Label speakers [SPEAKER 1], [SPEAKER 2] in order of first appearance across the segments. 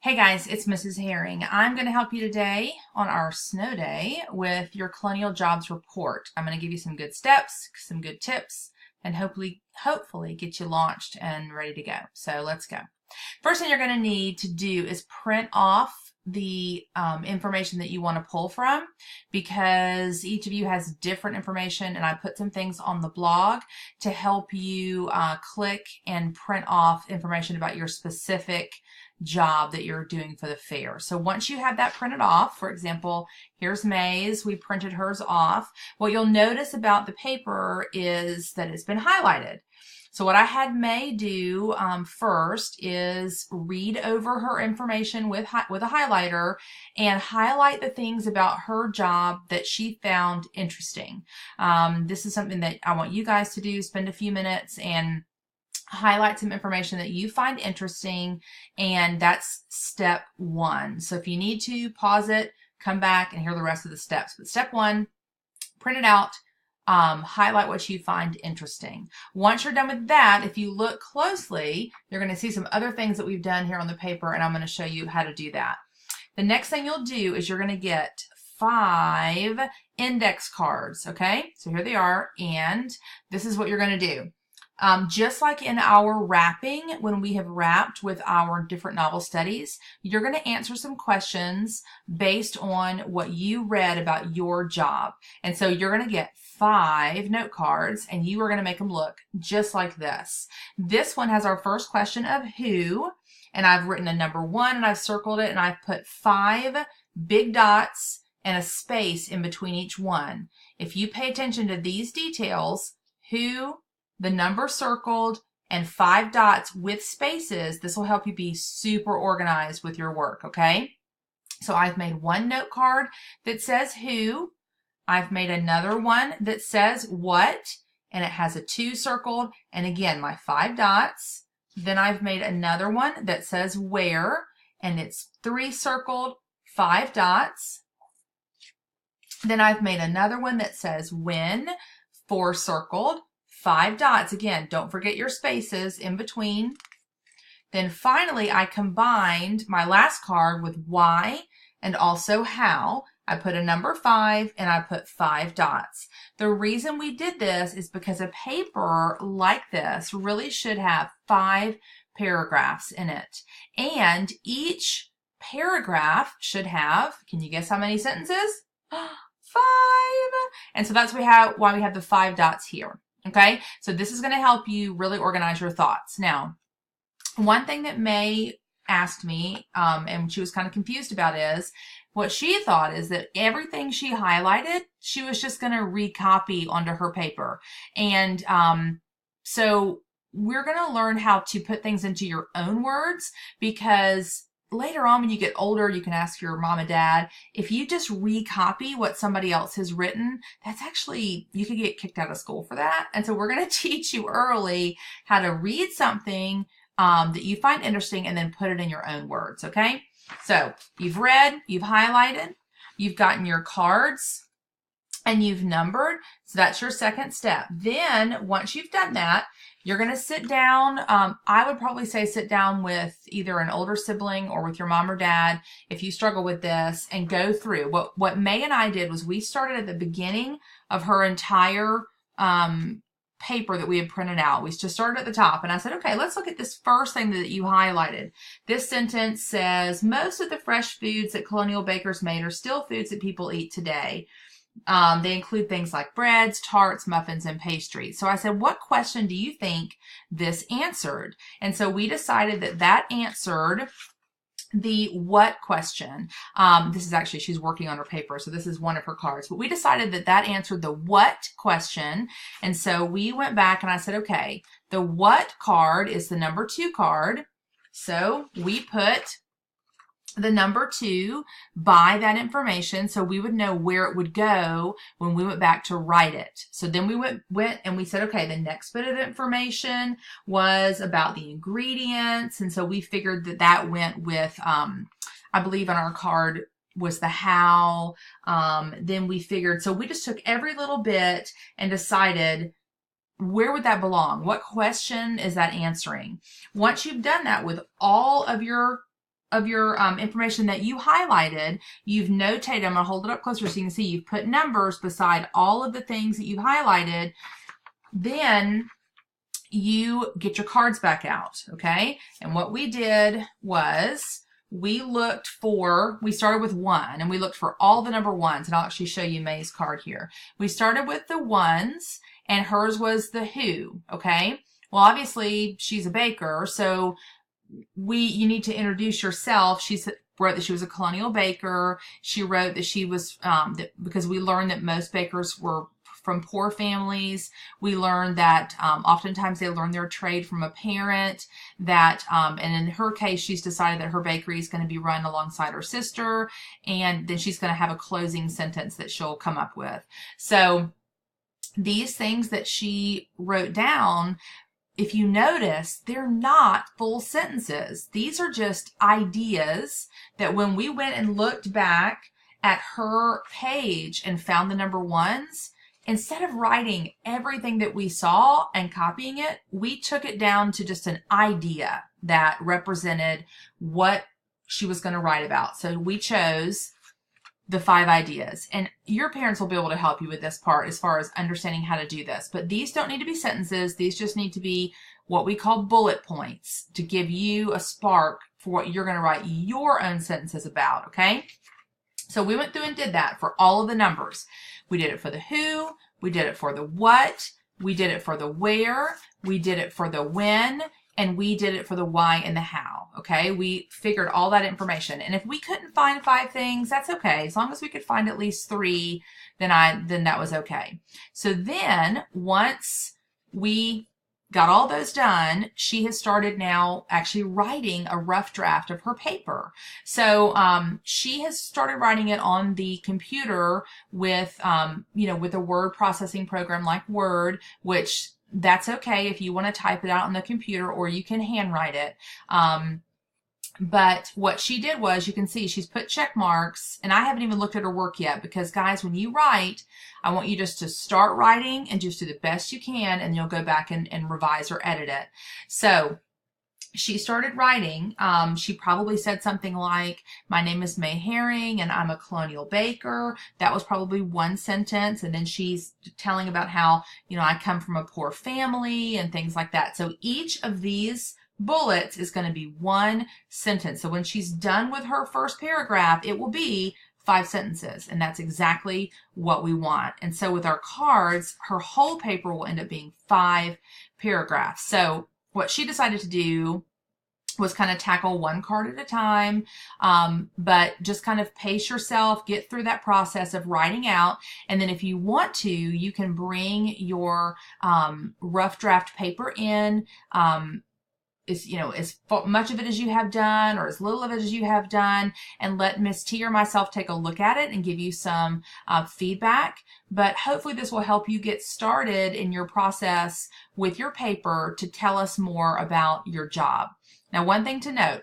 [SPEAKER 1] Hey guys, it's Mrs. Herring. I'm going to help you today on our snow day with your Colonial Jobs report. I'm going to give you some good steps, some good tips, and hopefully get you launched and ready to go. So let's go. First thing you're going to need to do is print off the information that you want to pull from, because each of you has different information, and I put some things on the blog to help you click and print off information about your specific job that you're doing for the fair. So once you have that printed off, for example, here's May's, we printed hers off. What you'll notice about the paper is that it's been highlighted. So what I had May do first is read over her information with a highlighter and highlight the things about her job that she found interesting. This is something that I want you guys to do. Spend a few minutes and highlight some information that you find interesting, and that's step one. So if you need to, pause it, come back, and hear the rest of the steps. But step one, print it out, highlight what you find interesting. Once you're done with that, if you look closely, you're going to see some other things that we've done here on the paper, and I'm going to show you how to do that. The next thing you'll do is you're going to get 5 index cards, okay? So here they are, and this is what you're going to do. Just like in our wrapping, when we have wrapped with our different novel studies, you're going to answer some questions based on what you read about your job. And so you're going to get 5 note cards, and you are going to make them look just like this. This one has our first question of who, and I've written a number 1, and I've circled it, and I've put 5 big dots and a space in between each one. If you pay attention to these details, who, the number circled, and 5 dots with spaces, this will help you be super organized with your work, okay? So I've made 1 note card that says who. I've made another one that says what, and it has a 2 circled, and again, my 5 dots. Then I've made another one that says where, and it's 3 circled, 5 dots. Then I've made another one that says when, 4 circled, 5 dots. Again, don't forget your spaces in between. Then finally, I combined my last card with why and also how. I put a number 5 and I put 5 dots. The reason we did this is because a paper like this really should have 5 paragraphs in it. And each paragraph should have, can you guess how many sentences? 5. And so that's why we have the 5 dots here. Okay, so this is going to help you really organize your thoughts. Now, one thing that May asked me, and she was kind of confused about, is what she thought is that everything she highlighted, she was just going to recopy onto her paper. And so we're going to learn how to put things into your own words, because later on when you get older, you can ask your mom and dad. If you just recopy what somebody else has written, that's actually, you could get kicked out of school for that. And so we're going to teach you early how to read something that you find interesting and then put it in your own words, okay? So you've read, you've highlighted, you've gotten your cards, and you've numbered. So that's your second step. Then once you've done that, you're going to sit down. I would probably say sit down with either an older sibling or with your mom or dad if you struggle with this, and go through. What May and I did was we started at the beginning of her entire paper that we had printed out. We just started at the top, and I said, okay, let's look at this first thing that you highlighted. This sentence says, most of the fresh foods that colonial bakers made are still foods that people eat today. They include things like breads, tarts, muffins, and pastries. So I said, what question do you think this answered? And so we decided that answered the what question. This is actually, she's working on her paper, so this is one of her cards. But we decided that answered the what question. And so we went back and I said, okay, the what card is the number 2 card. So we put the number 2 by that information, so we would know where it would go when we went back to write it. So then we went and we said, okay, the next bit of information was about the ingredients, and so we figured that went with, I believe on our card was the how. Then we figured, so we just took every little bit and decided where would that belong? What question is that answering? Once you've done that with all of your of your information that you highlighted, you've notated, I'm going to hold it up closer so you can see, you've put numbers beside all of the things that you've highlighted, then you get your cards back out, okay? And what we did was we started with 1, and we looked for all the number 1s, and I'll actually show you May's card here. We started with the 1s, and hers was the who, okay? Well, obviously, she's a baker, so you need to introduce yourself. She wrote that she was a colonial baker. She wrote that she was, because we learned that most bakers were from poor families. We learned that oftentimes they learn their trade from a parent, that, and in her case, she's decided that her bakery is going to be run alongside her sister, and then she's going to have a closing sentence that she'll come up with. So these things that she wrote down, if you notice, they're not full sentences. These are just ideas that when we went and looked back at her page and found the number 1s, instead of writing everything that we saw and copying it, we took it down to just an idea that represented what she was going to write about. So we chose the 5 ideas, and your parents will be able to help you with this part as far as understanding how to do this. But these don't need to be sentences. These just need to be what we call bullet points to give you a spark for what you're going to write your own sentences about, okay? So we went through and did that for all of the numbers. We did it for the who, we did it for the what, we did it for the where, we did it for the when, and we did it for the why and the how, okay? We figured all that information. And if we couldn't find 5 things, that's okay. As long as we could find at least 3, then that was okay. So then once we got all those done, she has started now actually writing a rough draft of her paper. So she has started writing it on the computer with, with a word processing program like Word, which that's okay if you want to type it out on the computer, or you can handwrite it. But what she did was, you can see she's put check marks, and I haven't even looked at her work yet, because guys, when you write, I want you just to start writing and just do the best you can, and you'll go back and revise or edit it. So she started writing. She probably said something like, my name is May Herring and I'm a colonial baker. That was probably 1 sentence. And then she's telling about how, I come from a poor family and things like that. So each of these bullets is going to be 1 sentence. So when she's done with her first paragraph, it will be 5 sentences, and that's exactly what we want. And so with our cards, her whole paper will end up being 5 paragraphs. So what she decided to do was kind of tackle 1 card at a time, but just kind of pace yourself, get through that process of writing out. And then if you want to, you can bring your rough draft paper in, as much of it as you have done or as little of it as you have done, and let Miss T or myself take a look at it and give you some feedback. But hopefully this will help you get started in your process with your paper to tell us more about your job. Now, one thing to note,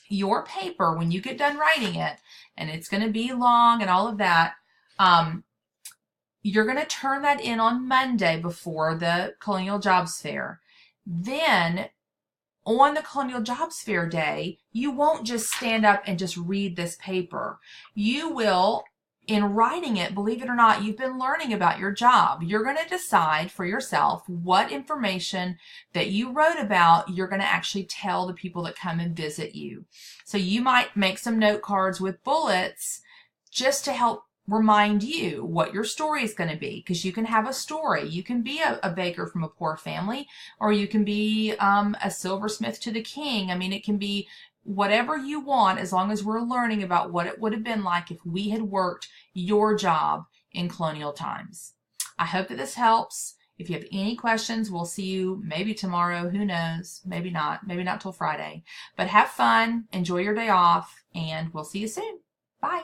[SPEAKER 1] your paper, when you get done writing it, and it's going to be long and all of that, you're going to turn that in on Monday before the Colonial Jobs Fair. Then on the Colonial Jobs Fair day, you won't just stand up and just read this paper. You will, in writing it, believe it or not, you've been learning about your job. You're going to decide for yourself what information that you wrote about you're going to actually tell the people that come and visit you. So you might make some note cards with bullets just to help remind you what your story is going to be, because you can have a story. You can be a baker from a poor family, or you can be a silversmith to the king. I mean, it can be whatever you want, as long as we're learning about what it would have been like if we had worked your job in colonial times. I hope that this helps. If you have any questions, we'll see you maybe tomorrow. Who knows? Maybe not till Friday. But have fun, enjoy your day off, and we'll see you soon. Bye.